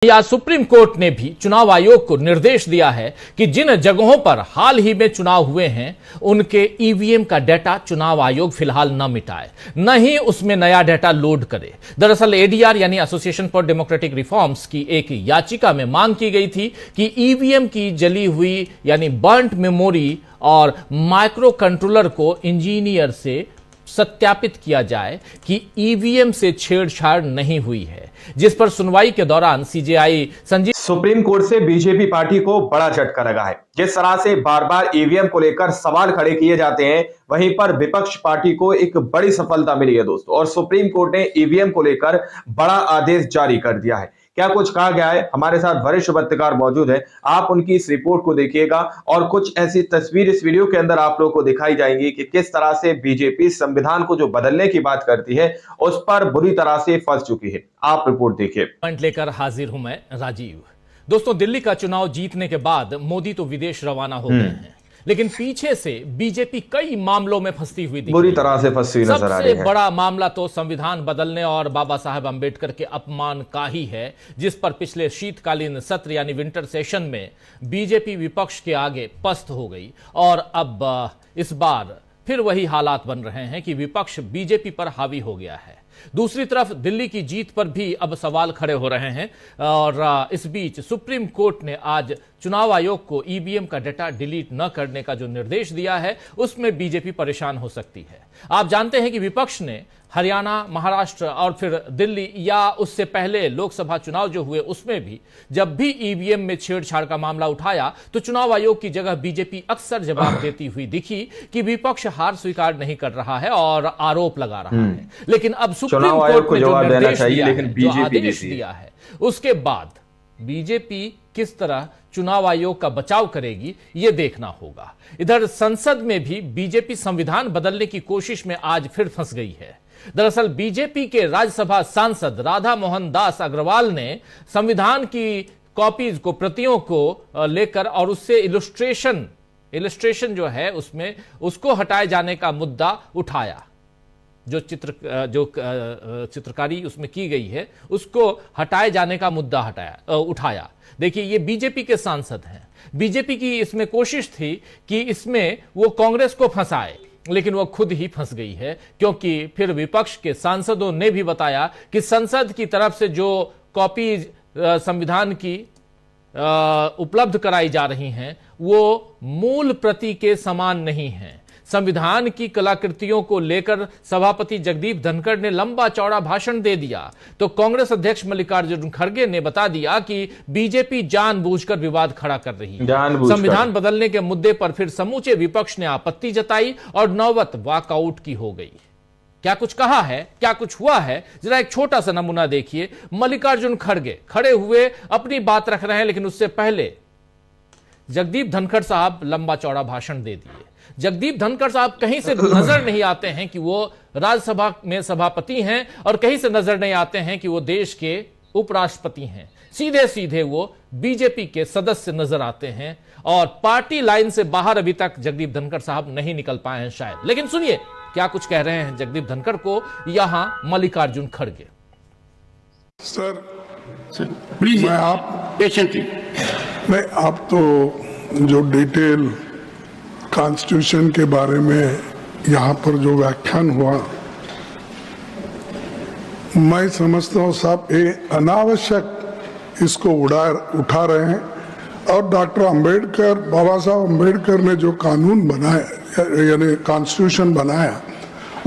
या supreme court ने भी चुनाव आयोग को निर्देश दिया है कि जिन जगहों पर हाल ही में चुनाव हुए हैं उनके ईवीएम का डेटा चुनाव आयोग फिलहाल न मिटाए, न ही उसमें नया डेटा लोड करे। दरअसल एडीआर यानी एसोसिएशन फॉर डेमोक्रेटिक रिफॉर्म्स की एक याचिका में मांग की गई थी कि ईवीएम की जली हुई यानी बर्न्ट मेमोरी और माइक्रो कंट्रोलर को इंजीनियर से सत्यापित किया जाए कि ईवीएम से छेड़छाड़ नहीं हुई है, जिस पर सुनवाई के दौरान सीजेआई संजीव। सुप्रीम कोर्ट से बीजेपी पार्टी को बड़ा झटका लगा है। जिस तरह से बार बार ईवीएम को लेकर सवाल खड़े किए जाते हैं, वहीं पर विपक्ष पार्टी को एक बड़ी सफलता मिली है दोस्तों, और सुप्रीम कोर्ट ने ईवीएम को लेकर बड़ा आदेश जारी कर दिया है। क्या कुछ कहा गया है, हमारे साथ वरिष्ठ पत्रकार मौजूद है, आप उनकी इस रिपोर्ट को देखिएगा और कुछ ऐसी तस्वीर इस वीडियो के अंदर आप लोगों को दिखाई जाएंगी कि किस तरह से बीजेपी संविधान को जो बदलने की बात करती है उस पर बुरी तरह से फंस चुकी है। आप रिपोर्ट देखिए। पॉइंट लेकर हाजिर हूं मैं राजीव। दोस्तों, दिल्ली का चुनाव जीतने के बाद मोदी तो विदेश रवाना हो गए हैं, लेकिन पीछे से बीजेपी कई मामलों में फंसती हुई दिखी, बुरी तरह से फंसी नजर आ रही है। सबसे बड़ा मामला तो संविधान बदलने और बाबा साहेब अंबेडकर के अपमान का ही है, जिस पर पिछले शीतकालीन सत्र यानी विंटर सेशन में बीजेपी विपक्ष के आगे पस्त हो गई और अब इस बार फिर वही हालात बन रहे हैं कि विपक्ष बीजेपी पर हावी हो गया है। दूसरी तरफ दिल्ली की जीत पर भी अब सवाल खड़े हो रहे हैं और इस बीच सुप्रीम कोर्ट ने आज चुनाव आयोग को ईवीएम का डेटा डिलीट न करने का जो निर्देश दिया है उसमें बीजेपी परेशान हो सकती है। आप जानते हैं कि विपक्ष ने हरियाणा, महाराष्ट्र और फिर दिल्ली या उससे पहले लोकसभा चुनाव जो हुए उसमें भी जब भी ईवीएम में छेड़छाड़ का मामला उठाया तो चुनाव आयोग की जगह बीजेपी अक्सर जवाब देती हुई दिखी कि विपक्ष हार स्वीकार नहीं कर रहा है और आरोप लगा रहा है। लेकिन अब सुप्रीम कोर्ट ने जो निर्देश दिया है, जो आदेश दिया है, उसके बाद बीजेपी किस तरह चुनाव आयोग का बचाव करेगी ये देखना होगा। इधर संसद में भी बीजेपी संविधान बदलने की कोशिश में आज फिर फंस गई है। दरअसल बीजेपी के राज्यसभा सांसद राधा मोहन दास अग्रवाल ने संविधान की कॉपीज को, प्रतियों को लेकर और उससे इलस्ट्रेशन जो है उसमें उसको हटाए जाने का मुद्दा उठाया। जो चित्रकारी उसमें की गई है उसको हटाए जाने का मुद्दा उठाया। देखिए, ये बीजेपी के सांसद हैं। बीजेपी की इसमें कोशिश थी कि इसमें वो कांग्रेस को फंसाए, लेकिन वो खुद ही फंस गई है, क्योंकि फिर विपक्ष के सांसदों ने भी बताया कि संसद की तरफ से जो कॉपी संविधान की उपलब्ध कराई जा रही हैं वो मूल प्रति के समान नहीं हैं। संविधान की कलाकृतियों को लेकर सभापति जगदीप धनखड़ ने लंबा चौड़ा भाषण दे दिया तो कांग्रेस अध्यक्ष मल्लिकार्जुन खड़गे ने बता दिया कि बीजेपी जानबूझकर विवाद खड़ा कर रही है। संविधान बदलने के मुद्दे पर फिर समूचे विपक्ष ने आपत्ति जताई और नौबत वॉकआउट की हो गई। क्या कुछ कहा है, क्या कुछ हुआ है, जरा एक छोटा सा नमूना देखिए। मल्लिकार्जुन खड़गे खड़े हुए अपनी बात रख रहे हैं, लेकिन उससे पहले जगदीप धनखड़ साहब लंबा चौड़ा भाषण दे दिए। जगदीप धनखड़ साहब कहीं से नजर नहीं आते हैं कि वो राज्यसभा में सभापति हैं और कहीं से नजर नहीं आते हैं कि वो देश के उपराष्ट्रपति हैं। सीधे सीधे वो बीजेपी के सदस्य नजर आते हैं और पार्टी लाइन से बाहर अभी तक जगदीप धनखड़ साहब नहीं निकल पाए हैं शायद। लेकिन सुनिए क्या कुछ कह रहे हैं जगदीप धनखड़ को यहां मल्लिकार्जुन खड़गे। सर प्लीज, मैं आप पेशेंटली, मैं आप तो जो डिटेल कॉन्स्टिट्यूशन के बारे में यहाँ पर जो व्याख्यान हुआ, मैं समझता हूँ साहब ये अनावश्यक इसको उठा रहे हैं। और डॉक्टर अंबेडकर, बाबा साहब अंबेडकर ने जो कानून बनाया यानी कॉन्स्टिट्यूशन बनाया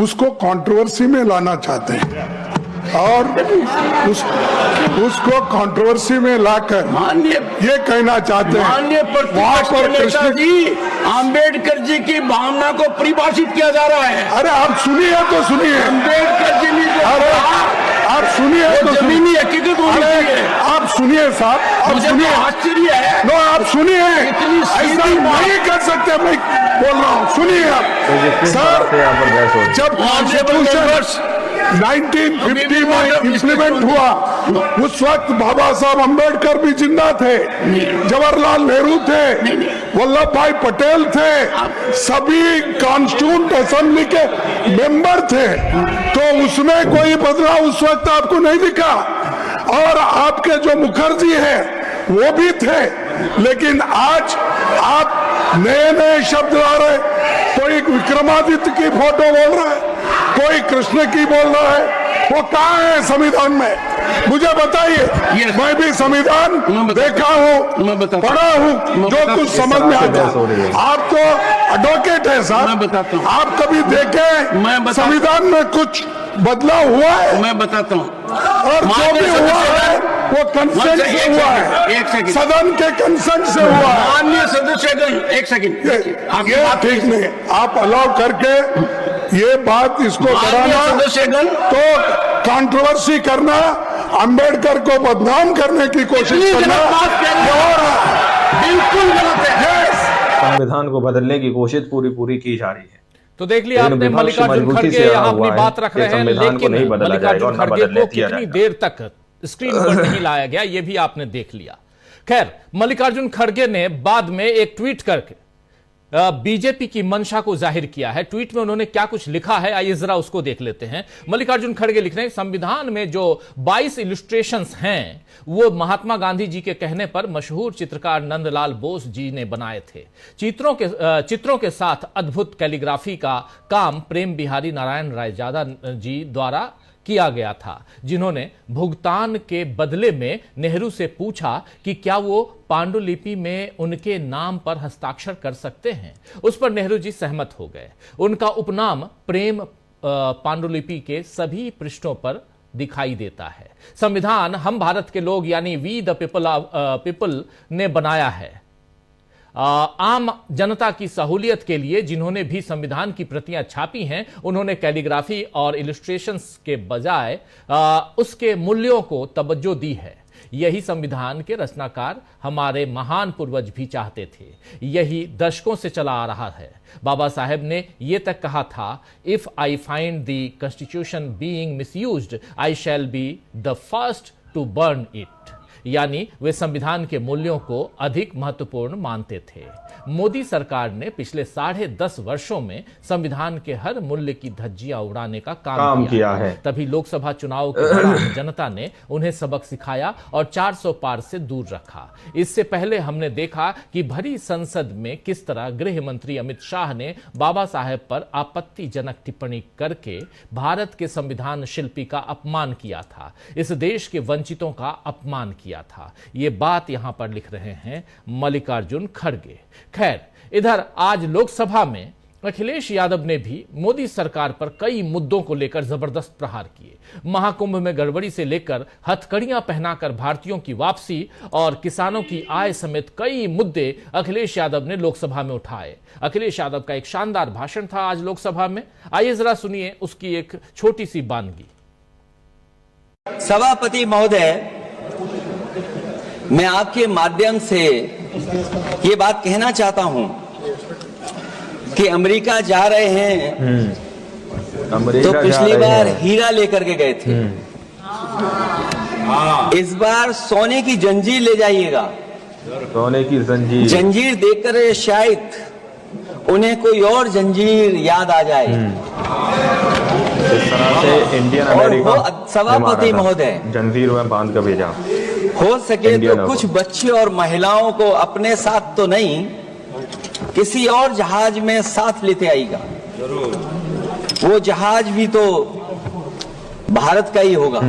उसको कंट्रोवर्सी में लाना चाहते हैं और उसको कंट्रोवर्सी में लाकर ये कहना चाहते हैं वहां पर कृष्ण जी, अंबेडकर जी की भावना को परिभाषित किया जा रहा है। अरे आप सुनिए तो सुनिए, अंबेडकर जी ने आप सुनिए तो जमीनी हकीकत होनी चाहिए। आप सुनिए साहब, आप सुनिए, आश्चर्य है। नो आप सुनिए, ऐसा नहीं कर सकते, मैं बोल रहा हूँ, सुनिए आप। सर, जब कॉन्स्टिट्यूशन 1950 में इंप्लीमेंट हुआ उस वक्त बाबा साहब अंबेडकर भी जिंदा थे, जवाहरलाल नेहरू थे, वल्लभ भाई पटेल थे, सभी कॉन्स्टिट्यूंट असेंबली के मेंबर थे। तो उसमें कोई बदलाव उस वक्त आपको नहीं दिखा। और आपके जो मुखर्जी हैं वो भी थे, लेकिन आज आप नए नए शब्द ला रहे, कोई विक्रमादित्य की फोटो बोल रहा है, कोई कृष्ण की बोल रहा है, वो कहाँ है संविधान में? मुझे बताइए। मैं भी संविधान देखा हूँ, पढ़ा हूँ, जो कुछ समझ में आता है। आप तो एडवोकेट है साहब, मैं बताता हूँ। आप कभी देखे संविधान में कुछ बदलाव हुआ है? मैं बताता हूँ। और जो भी हुआ है वो कंसेंट से हुआ है, एक सेकंड, सदन के कंसेंट से हुआ है। माननीय सदस्यगण, एक सेकंड, ये ठीक नहीं है। आप अलाउ करके ये बात इसको बढ़ाना, सदस्यगण, तो कंट्रोवर्सी करना, अंबेडकर को बदनाम करने की कोशिश करना, ये हो रहा है, बिल्कुल गलत है। संविधान को बदलने की कोशिश पूरी की जा रही है। तो देख लिया आपने, मल्लिकार्जुन खड़गे यहाँ अपनी बात रख रहे हैं, लेकिन मल्लिकार्जुन खड़गे को कितनी देर तक स्क्रीन पर नहीं लाया गया ये भी आपने देख लिया। खैर, मल्लिकार्जुन खड़गे ने बाद में एक ट्वीट करके बीजेपी की मंशा को जाहिर किया है। ट्वीट में उन्होंने क्या कुछ लिखा है, आइए जरा उसको देख लेते हैं। मल्लिकार्जुन खड़गे लिख रहे हैं, संविधान में जो 22 इलस्ट्रेशंस हैं वो महात्मा गांधी जी के कहने पर मशहूर चित्रकार नंदलाल बोस जी ने बनाए थे। चित्रों के साथ अद्भुत कैलीग्राफी का काम प्रेम बिहारी नारायण रायजादा जी द्वारा किया गया था, जिन्होंने भुगतान के बदले में नेहरू से पूछा कि क्या वो पांडुलिपि में उनके नाम पर हस्ताक्षर कर सकते हैं। उस पर नेहरू जी सहमत हो गए। उनका उपनाम प्रेम पांडुलिपि के सभी पृष्ठों पर दिखाई देता है। संविधान हम भारत के लोग यानी वी द पीपल ने बनाया है। आम जनता की सहूलियत के लिए जिन्होंने भी संविधान की प्रतियां छापी हैं, उन्होंने कैलीग्राफी और इलस्ट्रेशंस के बजाय उसके मूल्यों को तवज्जो दी है। यही संविधान के रचनाकार हमारे महान पूर्वज भी चाहते थे। यही दशकों से चला आ रहा है। बाबा साहेब ने यह तक कहा था, if I find the constitution being misused I shall be the first to burn it. यानी वे संविधान के मूल्यों को अधिक महत्वपूर्ण मानते थे। मोदी सरकार ने पिछले 10.5 वर्षों में संविधान के हर मूल्य की धज्जियां उड़ाने का काम किया है। तभी लोकसभा चुनाव के दौरान जनता ने उन्हें सबक सिखाया और 400 पार से दूर रखा। इससे पहले हमने देखा कि भरी संसद में किस तरह गृह मंत्री अमित शाह ने बाबा साहेब पर आपत्तिजनक टिप्पणी करके भारत के संविधान शिल्पी का अपमान किया था, इस देश के वंचितों का अपमान किया था। ये बात यहां पर लिख रहे हैं मल्लिकार्जुन खड़गे। खैर, इधर आज लोकसभा में अखिलेश यादव ने भी मोदी सरकार पर कई मुद्दों को लेकर जबरदस्त प्रहार किए। महाकुंभ में गड़बड़ी से लेकर हथकड़ियां पहनाकर भारतीयों की वापसी और किसानों की आय समेत कई मुद्दे अखिलेश यादव ने लोकसभा में उठाए। अखिलेश यादव का एक शानदार भाषण था आज लोकसभा में। आइए जरा सुनिए उसकी एक छोटी सी बानगी। सभापति महोदय, मैं आपके माध्यम से ये बात कहना चाहता हूं कि अमेरिका जा रहे हैं तो पिछली बार हीरा लेकर के गए थे, इस बार सोने की जंजीर ले जाइएगा। सोने की जंजीर देखकर शायद उन्हें कोई और जंजीर याद आ जाए। इस तरह से इंडियन अमेरिका सभापति महोदय जंजीर में बांध कर भेजा। हो सके तो कुछ बच्चे और महिलाओं को अपने साथ तो नहीं, किसी और जहाज में साथ लेते आएगा। वो जहाज भी तो भारत का ही होगा।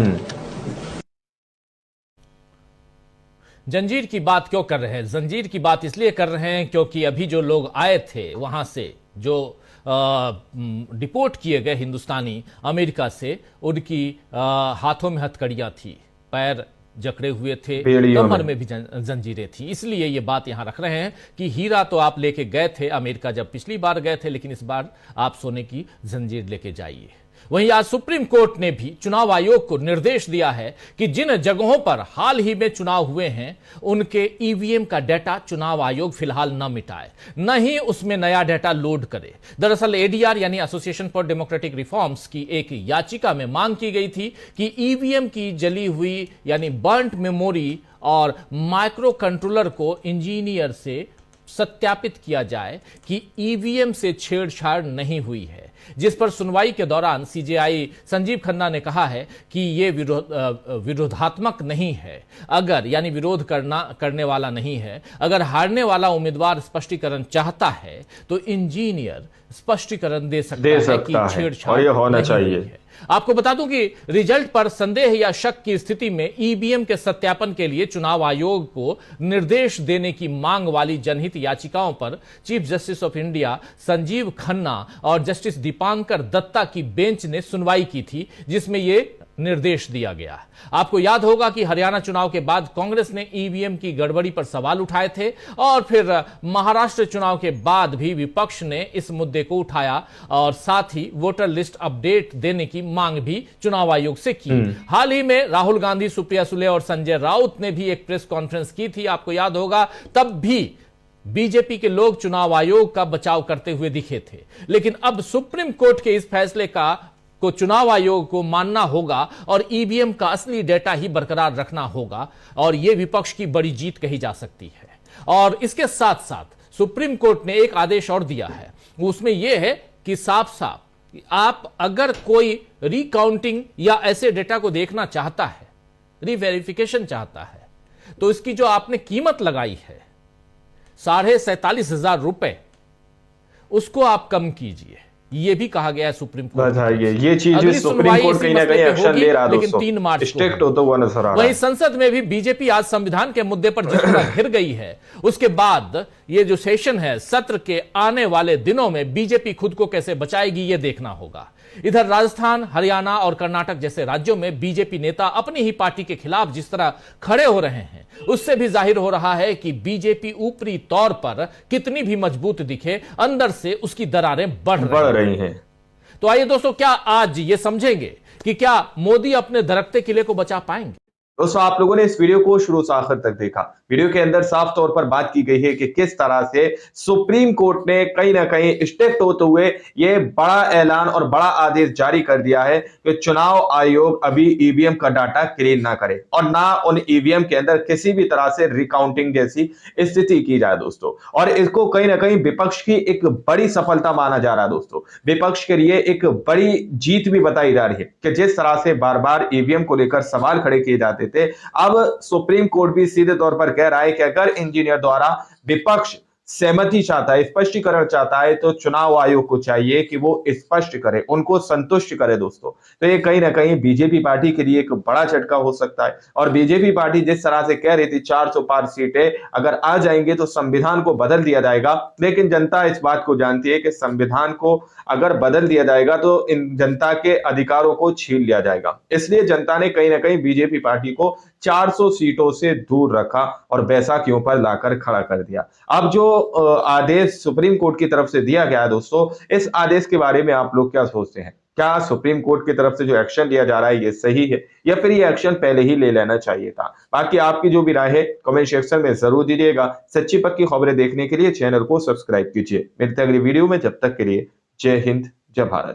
जंजीर की बात क्यों कर रहे हैं? जंजीर की बात इसलिए कर रहे हैं क्योंकि अभी जो लोग आए थे वहां से, जो डिपोर्ट किए गए हिंदुस्तानी अमेरिका से, उनकी हाथों में हथकड़ियां थी, पैर जकड़े हुए थे, कमर में भी जंजीरें थी। इसलिए ये बात यहां रख रहे हैं कि हीरा तो आप लेके गए थे अमेरिका जब पिछली बार गए थे, लेकिन इस बार आप सोने की जंजीर लेके जाइए। वहीं आज सुप्रीम कोर्ट ने भी चुनाव आयोग को निर्देश दिया है कि जिन जगहों पर हाल ही में चुनाव हुए हैं उनके ईवीएम का डेटा चुनाव आयोग फिलहाल न मिटाए, न ही उसमें नया डेटा लोड करे। दरअसल एडीआर यानी एसोसिएशन फॉर डेमोक्रेटिक रिफॉर्म्स की एक याचिका में मांग की गई थी कि ईवीएम की जली हुई यानी बर्न्ट मेमोरी और माइक्रो कंट्रोलर को इंजीनियर से सत्यापित किया जाए कि ईवीएम से छेड़छाड़ नहीं हुई है, जिस पर सुनवाई के दौरान सीजेआई संजीव खन्ना ने कहा है कि ये विरोधात्मक नहीं है। अगर यानी विरोध करने वाला नहीं है, अगर हारने वाला उम्मीदवार स्पष्टीकरण चाहता है तो इंजीनियर स्पष्टीकरण दे सकता है कि छेड़छाड़ ये होना चाहिए। आपको बता दूं कि रिजल्ट पर संदेह या शक की स्थिति में ईवीएम के सत्यापन के लिए चुनाव आयोग को निर्देश देने की मांग वाली जनहित याचिकाओं पर chief justice of India Sanjeev Khanna और जस्टिस दीपांकर दत्ता की बेंच ने सुनवाई की थी, जिसमें यह निर्देश दिया गया। आपको याद होगा कि हरियाणा चुनाव के बाद कांग्रेस ने ईवीएम की गड़बड़ी पर सवाल उठाए थे और फिर महाराष्ट्र चुनाव के बाद भी विपक्ष ने इस मुद्दे को उठाया और साथ ही वोटर लिस्ट अपडेट देने की मांग भी चुनाव आयोग से की। हाल ही में राहुल गांधी, सुप्रिया सुले और संजय राउत ने भी एक प्रेस कॉन्फ्रेंस की थी, आपको याद होगा। तब भी बीजेपी के लोग चुनाव आयोग का बचाव करते हुए दिखे थे, लेकिन अब सुप्रीम कोर्ट के इस फैसले को चुनाव आयोग को मानना होगा और ईवीएम का असली डेटा ही बरकरार रखना होगा, और यह विपक्ष की बड़ी जीत कही जा सकती है। और इसके साथ साथ सुप्रीम कोर्ट ने एक आदेश और दिया है, उसमें यह है कि साफ साफ आप अगर कोई रिकाउंटिंग या ऐसे डेटा को देखना चाहता है, रीवेरिफिकेशन चाहता है, तो इसकी जो आपने कीमत लगाई है 47,500 रुपए, उसको आप कम कीजिए। ये भी कहा गया है सुप्रीम कोर्ट। ये चीज सुप्रीम कोर्ट कहीं ना कहीं एक्शन ले रहा है, लेकिन 3 मार्च स्ट्रिक्ट होता हुआ नजर आ रहा है। वहीं संसद में भी बीजेपी आज संविधान के मुद्दे पर जिस तरह घिर गई है, उसके बाद ये जो सेशन है, सत्र के आने वाले दिनों में बीजेपी खुद को कैसे बचाएगी, ये देखना होगा। इधर राजस्थान, हरियाणा और कर्नाटक जैसे राज्यों में बीजेपी नेता अपनी ही पार्टी के खिलाफ जिस तरह खड़े हो रहे हैं, उससे भी जाहिर हो रहा है कि बीजेपी ऊपरी तौर पर कितनी भी मजबूत दिखे, अंदर से उसकी दरारें बढ़ रही हैं। तो आइए दोस्तों, क्या आज ये समझेंगे कि क्या मोदी अपने दरकते किले को बचा पाएंगे? दोस्तों, आप लोगों ने इस वीडियो को शुरू से आखिर तक देखा। वीडियो के अंदर साफ तौर पर बात की गई है कि किस तरह से सुप्रीम कोर्ट ने कहीं ना कहीं स्ट्रिक्ट होते हुए यह बड़ा ऐलान और बड़ा आदेश जारी कर दिया है कि चुनाव आयोग अभी ईवीएम का डाटा क्लीन ना करे और ना उन ईवीएम के अंदर किसी भी तरह से रिकाउंटिंग जैसी स्थिति की जाए दोस्तों। और इसको कहीं ना कहीं विपक्ष की एक बड़ी सफलता माना जा रहा है दोस्तों। विपक्ष के लिए एक बड़ी जीत भी बताई जा रही है कि जिस तरह से बार बार ईवीएम को लेकर सवाल खड़े किए जाते थे, अब सुप्रीम कोर्ट भी सीधे तौर पर कह रहा है कि अगर इंजीनियर द्वारा विपक्ष सहमति चाहता है, स्पष्टीकरण चाहता है, तो चुनाव आयोग को चाहिए कि वो स्पष्ट करे, उनको संतुष्ट करे दोस्तों। तो ये कहीं ना कहीं बीजेपी पार्टी के लिए एक बड़ा झटका हो सकता है। और बीजेपी पार्टी जिस तरह से कह रही थी 400 पार सीटें अगर आ जाएंगे तो संविधान को बदल दिया जाएगा, लेकिन जनता इस बात को जानती है कि संविधान को अगर बदल दिया जाएगा तो इन जनता के अधिकारों को छीन लिया जाएगा। इसलिए जनता ने कहीं ना कहीं बीजेपी पार्टी को 400 सीटों से दूर रखा और बैसाखियों पर लाकर खड़ा कर दिया। अब जो आदेश सुप्रीम कोर्ट की तरफ से दिया गया है दोस्तों, इस आदेश के बारे में आप लोग क्या सोचते हैं? क्या सुप्रीम कोर्ट की तरफ से जो एक्शन लिया जा रहा है ये सही है, या फिर ये एक्शन पहले ही ले लेना चाहिए था? बाकी आपकी जो भी राय है कमेंट सेक्शन में जरूर दीजिएगा। सच्ची पक्की खबरें देखने के लिए चैनल को सब्सक्राइब कीजिए। मिलते हैं अगली वीडियो में, जब तक के लिए जय हिंद, जय भारत।